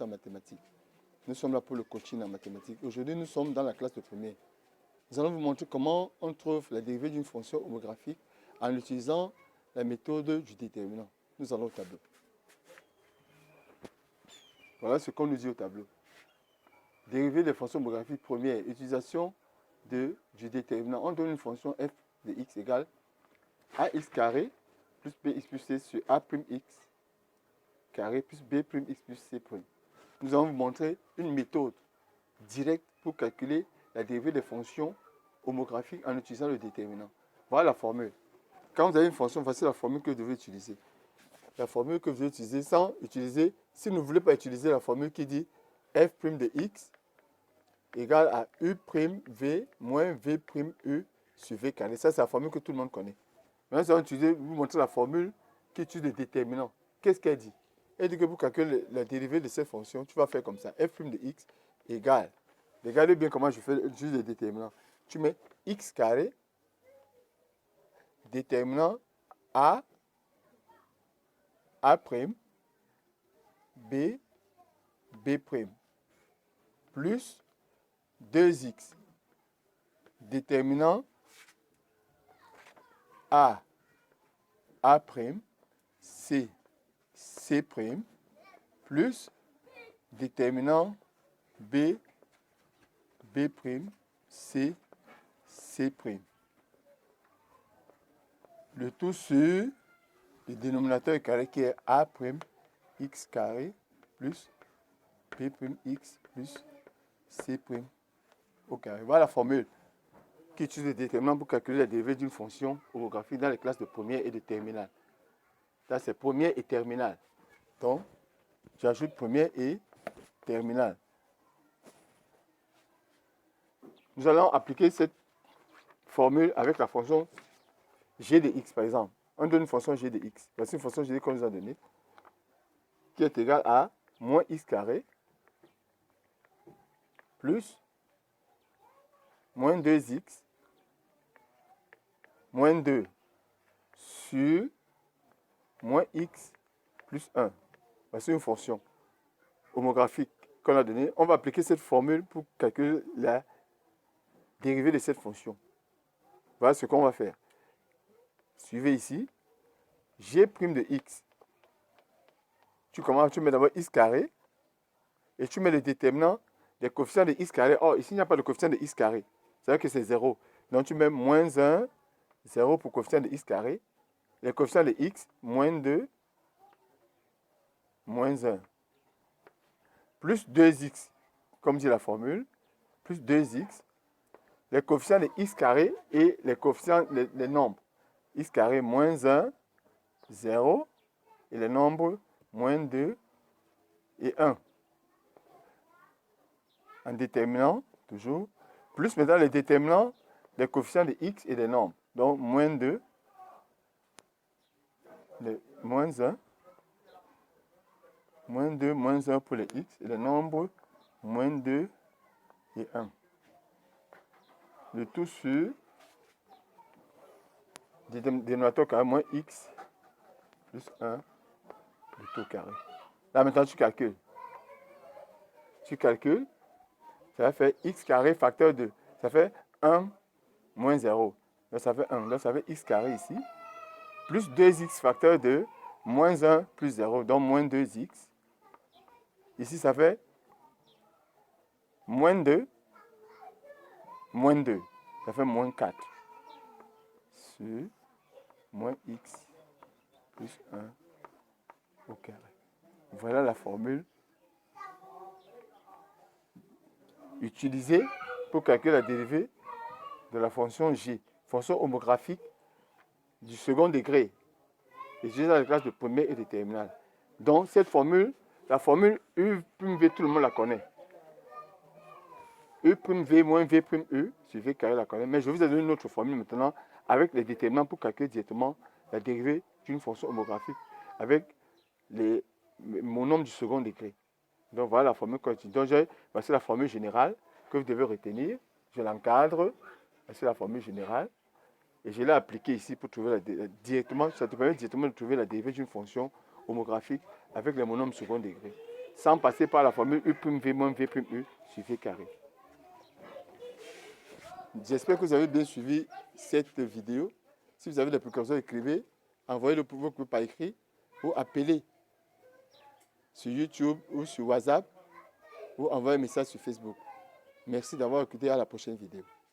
en mathématiques. Nous sommes là pour le coaching en mathématiques. Aujourd'hui, nous sommes dans la classe de première. Nous allons vous montrer comment on trouve la dérivée d'une fonction homographique en utilisant la méthode du déterminant. Nous allons au tableau. Voilà ce qu'on nous dit au tableau. Dérivée des fonctions homographiques premières, utilisation du déterminant. On donne une fonction f de x égale ax carré plus bx plus c sur a' x carré plus b' x plus c'. Nous allons vous montrer une méthode directe pour calculer la dérivée des fonctions homographiques en utilisant le déterminant. Voilà la formule. Quand vous avez une fonction, voici la formule que vous devez utiliser. La formule que vous devez utiliser sans utiliser, si vous ne voulez pas utiliser la formule qui dit f' de x égale à u'v moins v'u sur v carré. Ça, c'est la formule que tout le monde connaît. Maintenant, nous allons vous montrer la formule qui utilise le déterminant. Qu'est-ce qu'elle dit? Elle dit que pour calculer la dérivée de cette fonction, tu vas faire comme ça. f' de x égale. Regardez bien comment j'utilise le déterminant. Tu mets x carré, déterminant a, b, b', plus 2x, déterminant a, c, c', plus déterminant b, b', c, c'. Le tout sur le dénominateur carré qui est a' x carré plus b'x plus c' au carré. Voilà la formule qui utilise le déterminant pour calculer la dérivée d'une fonction homographique dans les classes de première et de terminale. Là, c'est première et terminale. Donc, j'ajoute première et terminale. Nous allons appliquer cette formule avec la fonction g de x, par exemple. On donne une fonction g de x. Voici une fonction g qu'on nous a donnée, qui est égale à moins x carré plus moins 2x moins 2 sur moins x plus 1. Voici une fonction homographique qu'on a donnée. On va appliquer cette formule pour calculer la dérivée de cette fonction. Voilà ce qu'on va faire. Suivez ici. G' de x. Tu mets d'abord x carré et tu mets le déterminant des coefficients de x carré. Or, ici, il n'y a pas de coefficient de x carré. C'est-à-dire que c'est 0. Donc, tu mets moins 1, 0 pour coefficient de x carré. Les coefficients de x, moins 2, moins 1. Plus 2x, comme dit la formule, plus 2x. Les coefficients de x carré et les coefficients, les nombres. X carré, moins 1, 0. Et les nombres, moins 2 et 1. En déterminant, toujours, plus maintenant les déterminants des coefficients de x et des nombres. Donc, moins 2, moins 1, moins 2, moins 1 pour les x et les nombres, moins 2 et 1. Le tout sur dénominateur carré, moins x plus 1, le tout carré. Là, maintenant, tu calcules. Tu calcules. Ça va faire x carré facteur 2. Ça fait 1 moins 0. Donc ça fait 1. Donc ça fait x carré ici. Plus 2x facteur 2. Moins 1 plus 0. Donc moins 2x. Ici ça fait moins 2. Moins 2. Ça fait moins 4. Sur moins x plus 1 au carré. Voilà la formule utilisée pour calculer la dérivée de la fonction g, fonction homographique du second degré, utilisée dans les classes de première et de terminale. Donc, cette formule, la formule U', V, tout le monde la connaît. U', moins V', sur V carré la connaît. Mais je vous ai donné une autre formule maintenant avec les déterminants pour calculer directement la dérivée d'une fonction homographique avec les monomes du second degré. Donc, voilà la formule qu'on utilise. Donc, voici la formule générale que vous devez retenir. Je l'encadre. Voici la formule générale. Et je l'ai appliquée ici pour trouver directement, ça te permet directement de trouver la dérivée d'une fonction homographique avec les monomes second degré. sans passer par la formule U'(V moins V'(U) sur V carré. J'espère que vous avez bien suivi cette vidéo. Si vous avez des précautions, écrivez, envoyez-le par écrit ou appelez sur YouTube ou sur WhatsApp ou envoyez un message sur Facebook. Merci d'avoir écouté, à la prochaine vidéo.